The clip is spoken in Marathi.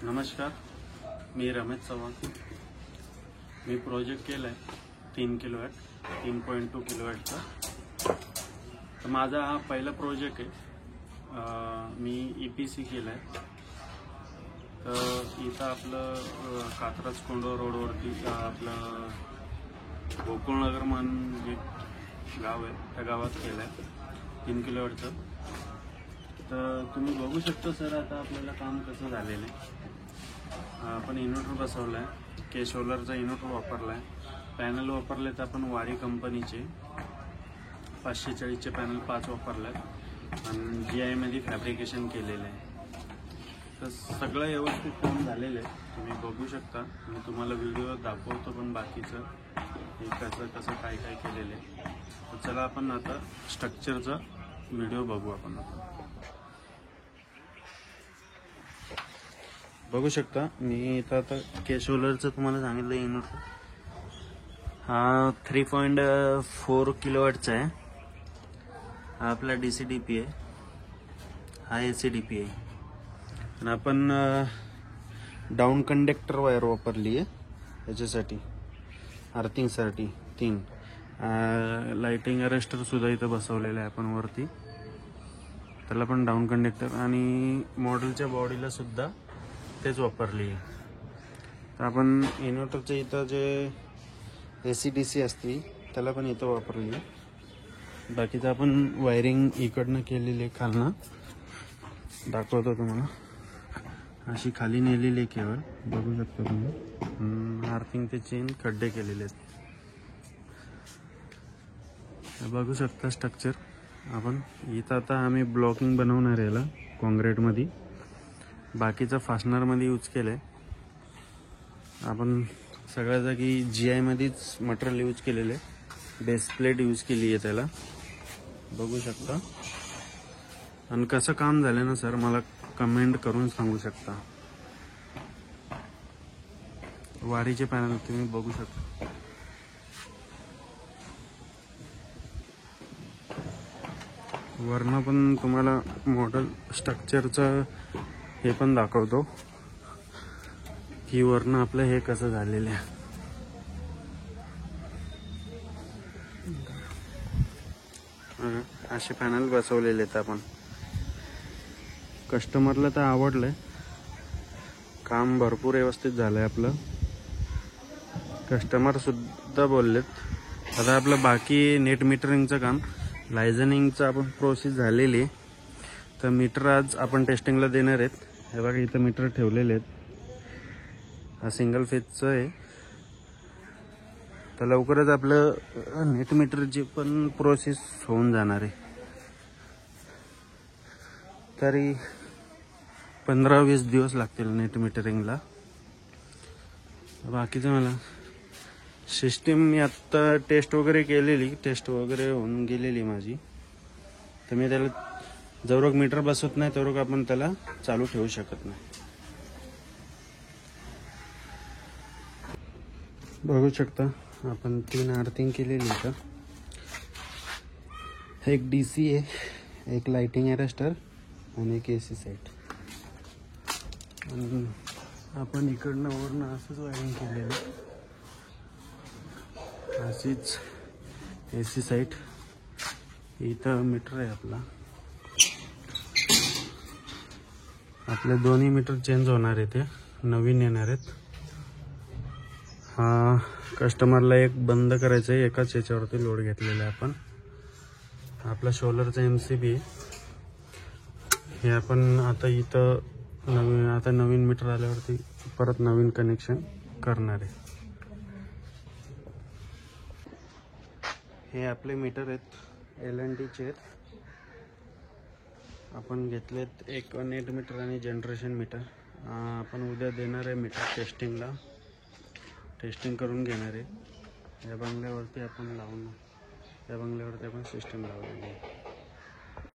नमस्कार, मी रमेश चव्हाण. मी प्रोजेक्ट केला आहे 3 किलोवॅट 3.2 किलोवॅटचा. तर माझा हा पहिला प्रोजेक्ट आहे. मी EPC केला आहे. तर इथं आपलं कात्रज कोंडवा रोडवरती आपलं गोकुळनगर म्हणून एक गाव आहे, त्या गावात केलं आहे 3 किलोवॅटचं. तर तुम्ही बघू शकता सर, आता आपल्याला काम कसं झालेलं आहे. आपण इन्व्हर्टर बसवला आहे, सोलरचा इन्व्हर्टर वापरला आहे. पॅनल वापरले तर आपण वारी कंपनीचे 540चे पॅनल 5 वापरले आहेत आणि GI मध्ये फॅब्रिकेशन केलेलं आहे. तर सगळं व्यवस्थित काम झालेलं आहे, तुम्ही बघू शकता. मी तुम्हाला व्हिडिओ दाखवतो पण बाकीचं हे कसं काय केलेलं आहे. तर चला आपण आता स्ट्रक्चरचा व्हिडिओ बघू. आपण बघू शकता, मी इथं आता सोलरचं तुम्हाला सांगितलं. इन्व्हर्टर हा 3.4 किलोवॅटचा आहे. हा आपला DCDP आहे, हा ACDP आहे. आणि आपण डाऊन कंडक्टर वायर वापरली आहे याच्यासाठी, अर्थिंगसाठी 3. लाइटिंग अरेस्टर सुद्धा इथं बसवलेलं आहे आपण वरती, त्याला पण डाऊन कंडक्टर. आणि मॉडेलच्या बॉडीला सुद्धा तेच वापरली आहे. तर आपण इन्व्हर्टरचं इथं जे AC-DC असते त्याला पण इथं वापरली आहे. बाकीचं आपण वायरिंग इकडनं केलेली आहे. खालनं दाखवतो तुम्हाला, अशी खाली नेलेली आहे केवळ, बघू शकता तुम्ही. आर्थिंग चेन खड्डे केलेले आहेत, बघू शकता स्ट्रक्चर. आपण इथं आता आम्ही ब्लॉकिंग बनवणार आहे याला कॉन्क्रीटमध्ये. बाकीचं फास्टनरमध्ये यूज केलं आहे. आपण सगळ्या जागी GI मध्येच मटेरियल यूज केलेलं आहे. बेस प्लेट यूज केली आहे त्याला, बघू शकता. आणि कसं काम झालं ना सर, मला कमेंट करून सांगू शकता. वारीचे पॅनल तुम्ही बघू शकता. वरनं पण तुम्हाला मॉडेल स्ट्रक्चरचं हे पण दाखवतो की वरनं आपलं हे कसं झालेलं आहे. असे पॅनल बसवलेले आहेत आपण. कस्टमरला तर आवडलंय, काम भरपूर व्यवस्थित झालंय आपलं. कस्टमर सुद्धा बोललेत. आता आपलं बाकी नेट मीटरिंगचं काम, लायझनिंगचं आपण प्रोसेस झालेली आहे. तर मीटर आज आपण टेस्टिंगला देणार आहेत. हे बघा इथं मीटर ठेवलेले आहेत. हा सिंगल फेजचं आहे. तर लवकरच आपलं नेट मीटरची पण प्रोसेस होऊन जाणार आहे. तरी 15-20 दिवस लागतील नेट मीटरिंगला. बाकीचं मला सिस्टीम मी आत्ता टेस्ट वगैरे होऊन गेलेली माझी. तर मी त्याला जवळ मीटर बसवत नाही तेवढं आपण त्याला चालू ठेवू शकत नाही. बघू शकता आपण 3 अर्थिंग केलेली आहे. एक DC आहे, एक लाइटिंग अरेस्टर आणि एक AC साईट. आणि आपण इकडनं वरनं असंच वायरिंग केलेलं आहे. अशीच AC साईट. इथं मीटर आहे आपला. आपले दोन्ही मीटर चेंज होणार आहे, ते नवीन येणार आहेत. हा कस्टमरला एक बंद करायचं आहे, एकाच याच्यावरती लोड घेतलेला आहे आपण. आपला सोलरचा MCB हे आपण आता इथं नवीन मीटर आल्यावरती परत नवीन कनेक्शन करणार आहे. हे आपले मीटर आहेत, L&Tचे. आपण घेतलेत एक नेट मीटर आणि जनरेशन मीटर. आपण उद्या देणार आहे मीटर टेस्टिंग करून घेणार आहे. या बंगल्यावरती आपण सिस्टम लावलेली आहे.